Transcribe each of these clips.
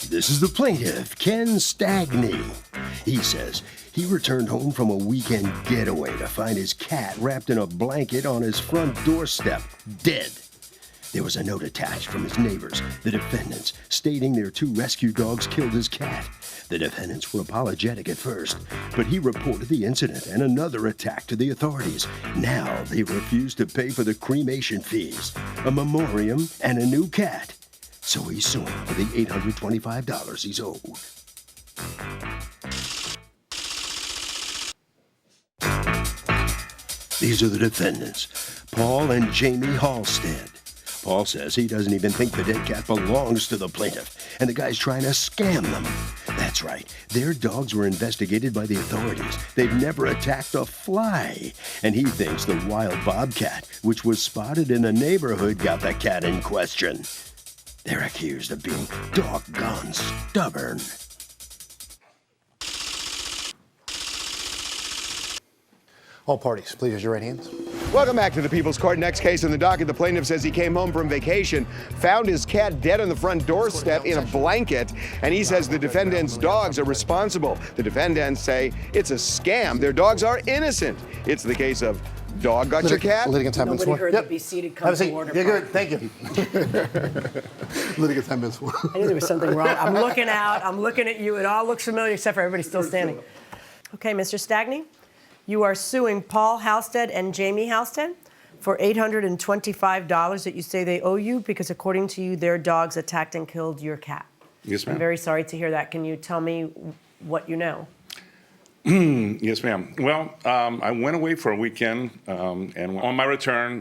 This is the plaintiff, Ken Stagney. He says he returned home from a weekend getaway to find his cat wrapped in a blanket on his front doorstep, dead. There was a note attached from his neighbors, the defendants, stating their 2 rescue dogs killed his cat. The defendants were apologetic at first, but he reported the incident and another attack to the authorities. Now they refuse to pay for the cremation fees, a memoriam, and a new cat. So he's suing for the $825 he's owed. These are the defendants, Paul and Jamie Halstead. Paul says he doesn't even think the dead cat belongs to the plaintiff, and the guy's trying to scam them. That's right, their dogs were investigated by the authorities. They've never attacked a fly, and he thinks the wild bobcat, which was spotted in the neighborhood, got the cat in question. They're accused of being doggone stubborn. All parties, please raise your right hands. Welcome back to the People's Court. Next case in the docket, the plaintiff says he came home from vacation, found his cat dead on the front doorstep in a blanket, and he says the defendant's dogs are responsible. The defendants say it's a scam. Their dogs are innocent. It's the case of dog got your cat? Litigants have been sworn. Nobody heard the be seated, come to order. Yeah, good, thank you. Litigants have been sworn. I knew there was something wrong. I'm looking out, I'm looking at you. It all looks familiar except for everybody still standing. Okay, Mr. Stagney, you are suing Paul Halstead and Jamie Halstead for $825 that you say they owe you because, according to you, their dogs attacked and killed your cat. Yes, ma'am. I'm very sorry to hear that. Can you tell me what you know? Yes, ma'am. Well, I went away for a weekend, and on my return,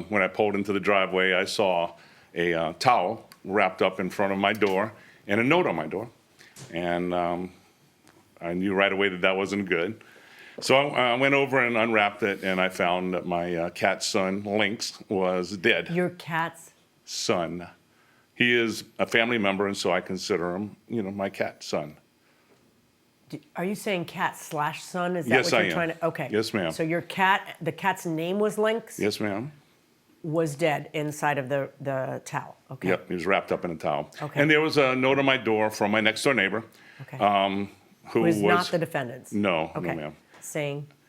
when I pulled into the driveway, I saw a towel wrapped up in front of my door and a note on my door. And I knew right away that that wasn't good. So I went over and unwrapped it, and I found that my cat's son, Lynx, was dead. Your cat's son. He is a family member, and so I consider him, my cat's son. Are you saying cat/son? Is that Yes, what I you're am. trying to? Okay. Yes, ma'am. So your cat, the cat's name was Lynx? Yes, ma'am. Was dead inside of the towel. Okay. Yep, he was wrapped up in a towel. Okay. And there was a note on my door from my next door neighbor. Okay. Who was not the defendants? No, Okay. no, ma'am.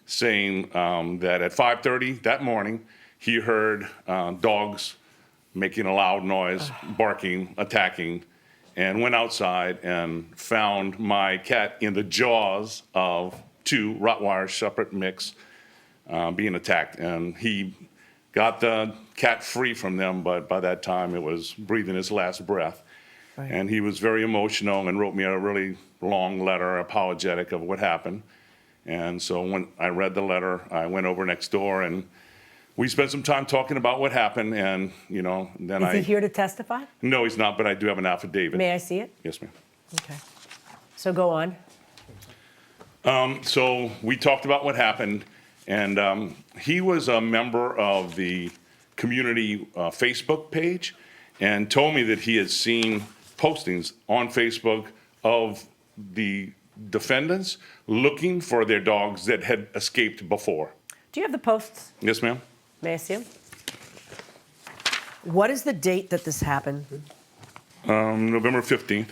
Saying that at 5:30 that morning, he heard dogs making a loud noise, barking, attacking, and went outside and found my cat in the jaws of 2 Rottweiler Shepherd mix being attacked. And he got the cat free from them, but by that time it was breathing his last breath. Right. And he was very emotional and wrote me a really long letter, apologetic of what happened. And so when I read the letter, I went over next door and we spent some time talking about what happened. And, then Is he here to testify? No, he's not, but I do have an affidavit. May I see it? Yes, ma'am. Okay. So go on. So we talked about what happened, and he was a member of the community Facebook page and told me that he had seen postings on Facebook of the defendants looking for their dogs that had escaped before. Do you have the posts? Yes, ma'am. May I see them? What is the date that this happened? November 15th.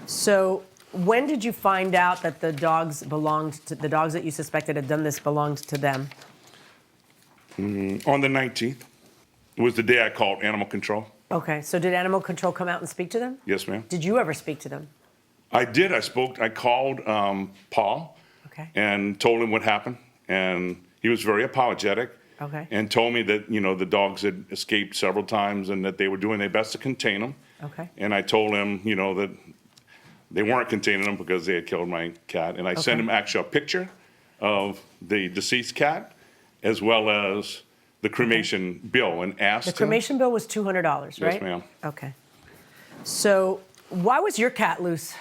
So when did you find out that the dogs that you suspected had done this belonged to them? On the 19th. It was the day I called animal control. Okay, so did animal control come out and speak to them? Yes, ma'am. Did you ever speak to them? I did. I called Paul Okay. and told him what happened. And he was very apologetic. Okay. And told me that, the dogs had escaped several times and that they were doing their best to contain them. Okay. And I told him, that they weren't containing them because they had killed my cat. And I sent him actually a picture of the deceased cat as well as the cremation bill and asked The cremation bill was $200, right? Yes, ma'am. Okay. So why was your cat loose?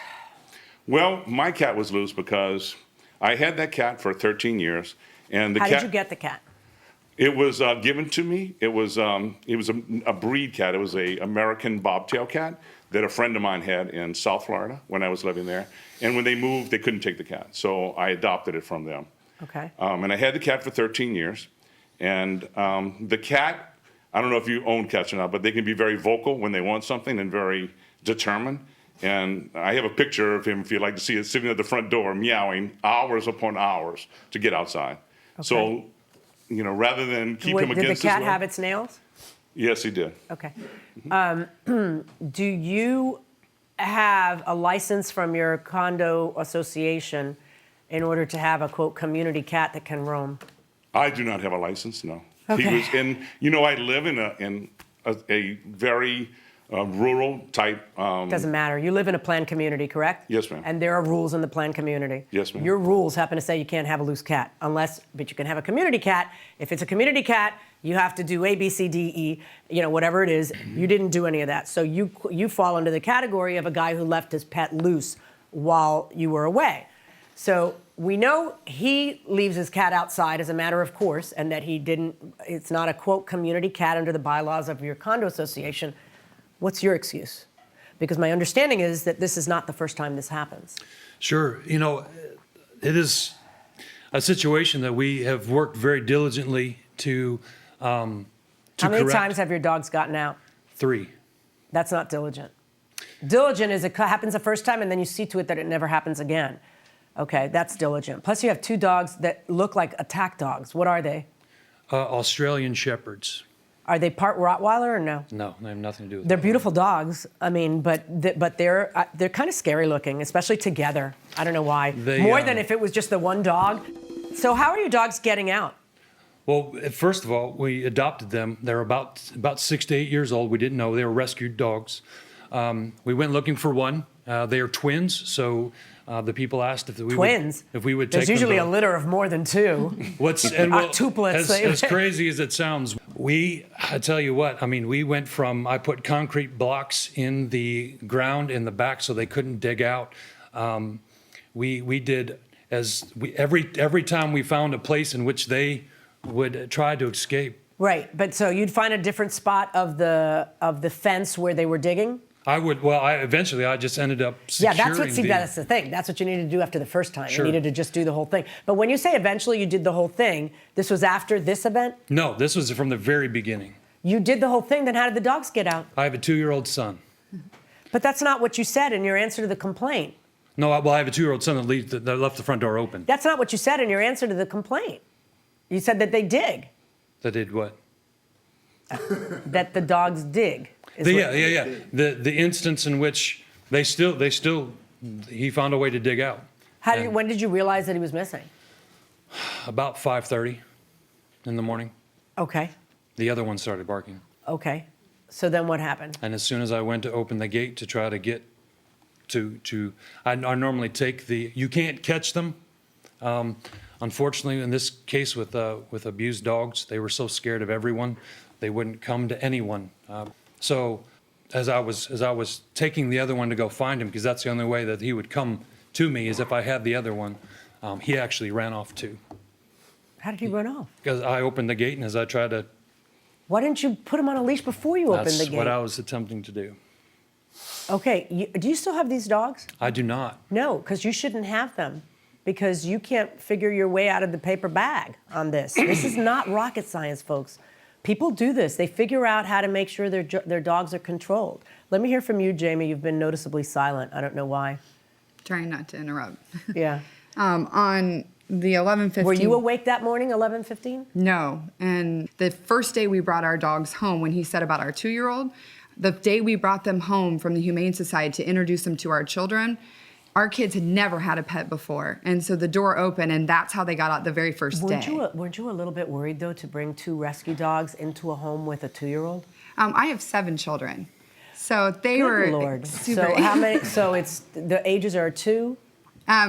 Well, my cat was loose because I had that cat for 13 years. And How did you get the cat? It was given to me. It was a breed cat. It was a American bobtail cat that a friend of mine had in South Florida when I was living there. And when they moved, they couldn't take the cat. So I adopted it from them. Okay. And I had the cat for 13 years. And the cat, I don't know if you own cats or not, but they can be very vocal when they want something and very determined. And I have a picture of him, if you'd like to see it, sitting at the front door, meowing hours upon hours to get outside. So, rather than keep him against his will. Did the cat have its nails? Yes, he did. Okay. Do you have a license from your condo association in order to have a, quote, community cat that can roam? I do not have a license, no. Okay. He was in, I live in a very rural type. Doesn't matter. You live in a planned community, correct? Yes, ma'am. And there are rules in the planned community. Yes, ma'am. Your rules happen to say you can't have a loose cat but you can have a community cat. If it's a community cat, you have to do A, B, C, D, E, whatever it is. You didn't do any of that. So you fall into the category of a guy who left his pet loose while you were away. So we know he leaves his cat outside as a matter of course, and that it's not a, quote, community cat under the bylaws of your condo association. What's your excuse? Because my understanding is that this is not the first time this happens. Sure. It is a situation that we have worked very diligently to How many correct. times have your dogs gotten out? 3. That's not diligent. Diligent is it happens the first time and then you see to it that it never happens again. Okay, that's diligent. Plus you have 2 dogs that look like attack dogs. What are they? Australian Shepherds. Are they part Rottweiler or no? No, they have nothing to do with They're that. beautiful dogs. I mean, but they're kind of scary looking, especially together. I don't know why. More than if it was just the one dog. So how are your dogs getting out? Well, first of all, we adopted them. They're about 6 to 8 years old. We didn't know they were rescued dogs. We went looking for one. They are twins, so the people asked if we would take them. There's usually a litter of more than 2. Octuplets. As crazy as it sounds, I tell you what, we went from, I put concrete blocks in the ground in the back so they couldn't dig out. We did every time we found a place in which they would try to escape. Right, but so you'd find a different spot of the fence where they were digging? Eventually I just ended up securing that's the thing. That's what you needed to do after the first time. Sure. You needed to just do the whole thing. But when you say eventually you did the whole thing, this was after this event? No, this was from the very beginning. You did the whole thing, then how did the dogs get out? I have a 2-year-old son. But that's not what you said in your answer to the complaint. No, I have a 2-year-old son that left the front door open. That's not what you said in your answer to the complaint. You said that they dig. That did what? That the dogs dig. Yeah. The instance in which he found a way to dig out. When did you realize that he was missing? About 5:30 in the morning. Okay. The other one started barking. Okay. So then what happened? And as soon as I went to open the gate to try to get I normally take you can't catch them. Unfortunately, in this case with abused dogs, they were so scared of everyone, they wouldn't come to anyone. So as I was taking the other one to go find him, because that's the only way that he would come to me is if I had the other one, he actually ran off too. How did he run off? Because I opened the gate and as I tried to... Why didn't you put him on a leash before you opened the gate? That's what I was attempting to do. Okay, do you still have these dogs? I do not. No, because you shouldn't have them. Because you can't figure your way out of the paper bag on this. This is not rocket science, folks. People do this. They figure out how to make sure their dogs are controlled. Let me hear from you, Jamie. You've been noticeably silent. I don't know why. Trying not to interrupt. Yeah. On the 11:15. Were you awake that morning, 11:15? No. And the first day we brought our dogs home, when he said about our 2-year-old, the day we brought them home from the Humane Society to introduce them to our children, our kids had never had a pet before. And so the door opened, and that's how they got out the very first day. Weren't you a little bit worried, though, to bring 2 rescue dogs into a home with a 2-year-old? I have 7 children. So they Good were Lord. super... So how many? So it's the ages are 2?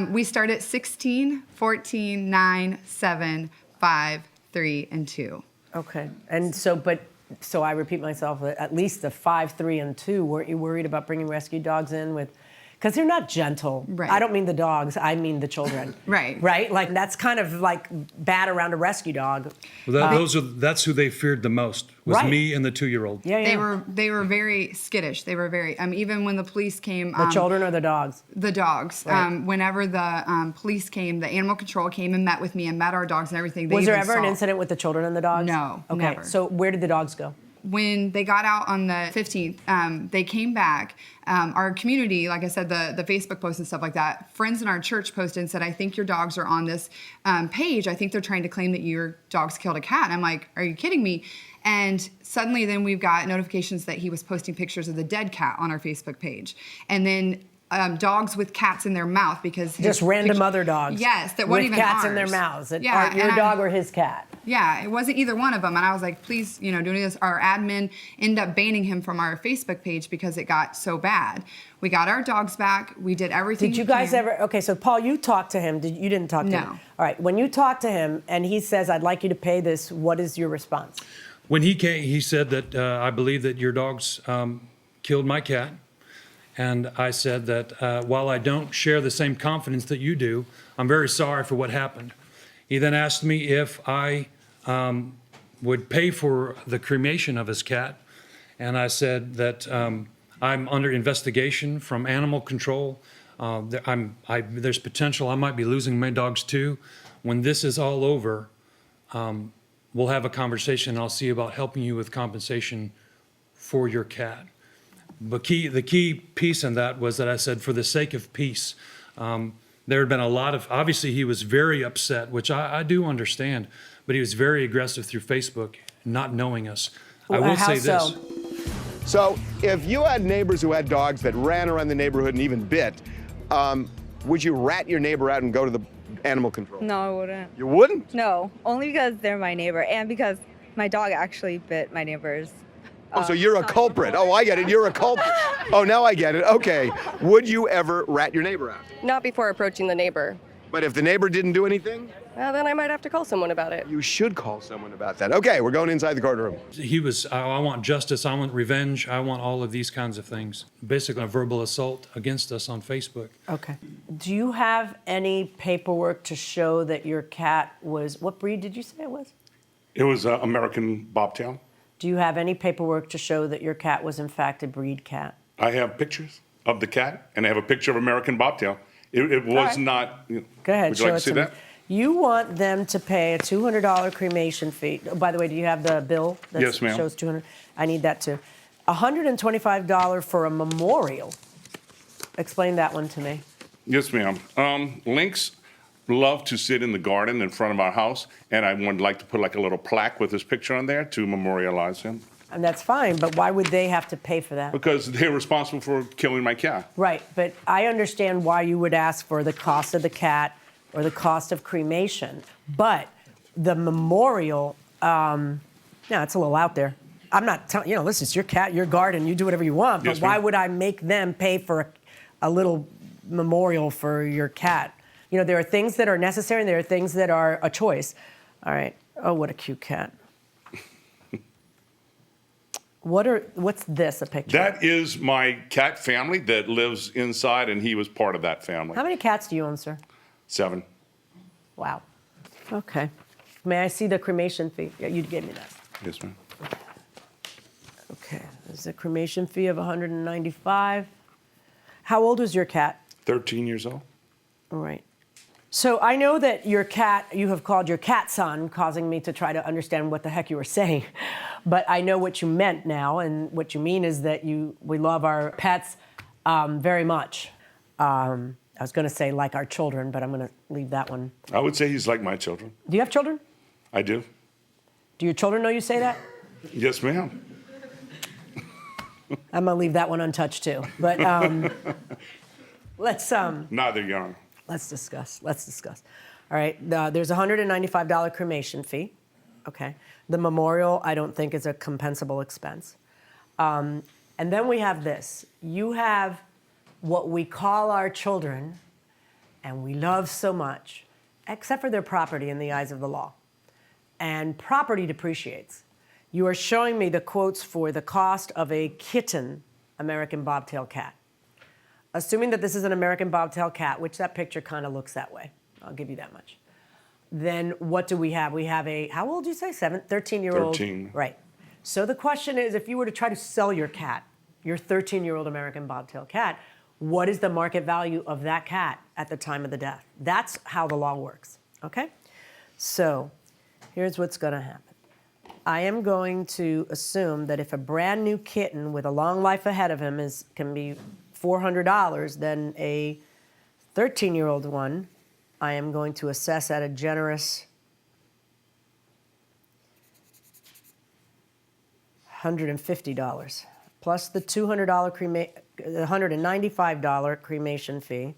We start at 16, 14, 9, 7, 5, 3, and 2. Okay. And so I repeat myself, at least the 5, 3, and 2, weren't you worried about bringing rescue dogs in with... Because they're not gentle. Right. I don't mean the dogs, I mean the children. Right. Right? Like, that's kind of like bad around a rescue dog. Well, that's who they feared the most, was Right. me and the 2-year-old. Yeah. They were very skittish. They were very, even when the police came. The children or the dogs? The dogs. Right. Whenever the police came, the animal control came and met with me and met our dogs and everything. Was there ever an incident with the children and the dogs? No, okay. never. So where did the dogs go? when they got out on the 15th, they came back. Our community, like I said, the Facebook posts and stuff like that, friends in our church posted and said, I think your dogs are on this page. I think they're trying to claim that your dogs killed a cat. And I'm like, are you kidding me? And suddenly then we've got notifications that he was posting pictures of the dead cat on our Facebook page. And then dogs with cats in their mouth because Just random other dogs. Yes, that weren't with even cats ours. in their mouths. That Yeah, aren't your and dog or his cat. Yeah, it wasn't either one of them. And I was like, please, doing this. Our admin ended up banning him from our Facebook page because it got so bad. We got our dogs back. We did everything. Did you guys ever? Okay, so Paul, you talked to him. You didn't talk to him? No. All right. When you talk to him and he says, "I'd like you to pay this," what is your response? When he came, he said that I believe that your dogs killed my cat. And I said that while I don't share the same confidence that you do, I'm very sorry for what happened. He then asked me if I would pay for the cremation of his cat. And I said that I'm under investigation from animal control. There's potential I might be losing my dogs too. When this is all over, we'll have a conversation and I'll see about helping you with compensation for your cat. But the key piece in that was that I said, for the sake of peace, there had been a lot of, obviously he was very upset, which I do understand, but he was very aggressive through Facebook, not knowing us. I will say this. So if you had neighbors who had dogs that ran around the neighborhood and even bit, would you rat your neighbor out and go to the animal control? No, I wouldn't. You wouldn't? No, only because they're my neighbor and because my dog actually bit my neighbor's. Oh, so you're a culprit. Oh, I get it. You're a culprit. Oh, now I get it. Okay. Would you ever rat your neighbor out? Not before approaching the neighbor. But if the neighbor didn't do anything? Well, then I might have to call someone about it. You should call someone about that. Okay, we're going inside the courtroom. He was, I want justice, I want revenge, I want all of these kinds of things. Basically a verbal assault against us on Facebook. Okay. Do you have any paperwork to show that your cat was, what breed did you say it was? It was American Bobtail. Do you have any paperwork to show that your cat was in fact a breed cat? I have pictures of the cat, and I have a picture of American Bobtail. It was right. not. Go ahead, Would you show like it to see to me. that? You want them to pay a $200 cremation fee. Oh, by the way, do you have the bill that Yes, ma'am. shows $200? I need that too. $125 for a memorial. Explain that one to me. Yes, ma'am. Lynx love to sit in the garden in front of our house, and I would like to put like a little plaque with his picture on there to memorialize him. And that's fine, but why would they have to pay for that? Because they're responsible for killing my cat. Right, but I understand why you would ask for the cost of the cat or the cost of cremation, but the memorial, yeah, it's a little out there. I'm not telling, listen, it's your cat, your garden, you do whatever you want, but Yes, why ma'am. would I make them pay for a little memorial for your cat? There are things that are necessary and there are things that are a choice. All right, oh, what a cute cat. What's this, a picture? That is my cat family that lives inside, and he was part of that family. How many cats do you own, sir? 7. Wow. Okay. May I see the cremation fee? Yeah, you gave me that. Yes, ma'am. Okay. There's a cremation fee of $195. How old was your cat? 13 years old. All right. So I know that your cat, you have called your cat son, causing me to try to understand what the heck you were saying. But I know what you meant now, and what you mean is that we love our pets very much. I was going to say like our children, but I'm going to leave that one. I would say he's like my children. Do you have children? I do. Do your children know you say that? Yes, ma'am. I'm going to leave that one untouched too. But let's Neither young. Let's discuss. All right, there's a $195 cremation fee. Okay. The memorial, I don't think, is a compensable expense. And then we have this. You have what we call our children, and we love so much, except for their property in the eyes of the law. And property depreciates. You are showing me the quotes for the cost of a kitten American Bobtail cat. Assuming that this is an American Bobtail cat, which that picture kind of looks that way. I'll give you that much. Then what do we have? We have a, how old did you say? 13-year-old? 13. Right. So the question is, if you were to try to sell your cat, your 13-year-old American Bobtail cat, what is the market value of that cat at the time of the death? That's how the law works, okay? So here's what's gonna happen. I am going to assume that if a brand new kitten with a long life ahead of him can be $400, then a 13-year-old one, I am going to assess at a generous $150, plus the $195 cremation fee.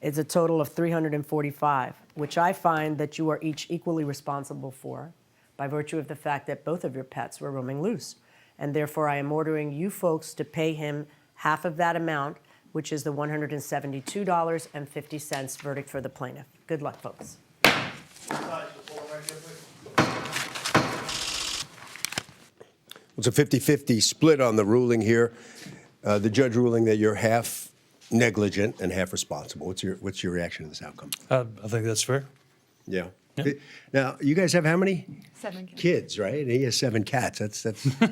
It's a total of $345, which I find that you are each equally responsible for by virtue of the fact that both of your pets were roaming loose. And therefore, I am ordering you folks to pay him half of that amount, which is the $172.50 verdict for the plaintiff. Good luck, folks. It's a 50-50 split on the ruling here. The judge ruling that you're half negligent and half responsible. What's your reaction to this outcome? I think that's fair. Yeah. Yeah. Now, you guys have how many? 7 kids. Kids, right? And he has 7 cats. That's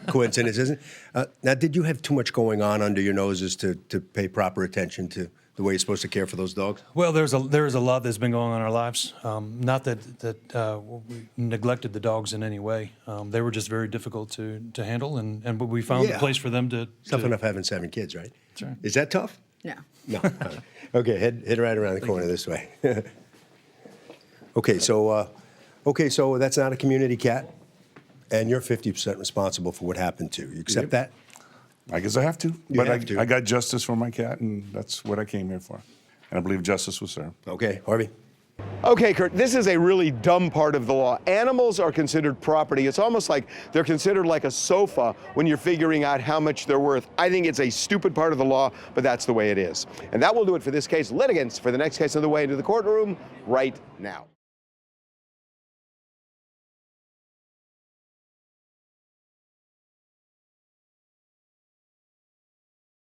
coincidence, isn't it? Now, did you have too much going on under your noses to pay proper attention to the way you're supposed to care for those dogs? Well, there is a lot that's been going on in our lives. Not that we neglected the dogs in any way. They were just very difficult to handle, and we found a place for them to. Tough enough having 7 kids, right? That's right. Is that tough? No. No. Okay, head right around the corner this way. Okay, so that's not a community cat, and you're 50% responsible for what happened to you. You accept that? I guess I have to. You have to. I got justice for my cat, and that's what I came here for. And I believe justice was served. Okay, Harvey. Okay, Kurt, this is a really dumb part of the law. Animals are considered property. It's almost like they're considered like a sofa when you're figuring out how much they're worth. I think it's a stupid part of the law, but that's the way it is. And that will do it for this case. Litigants for the next case on the way into the courtroom right now.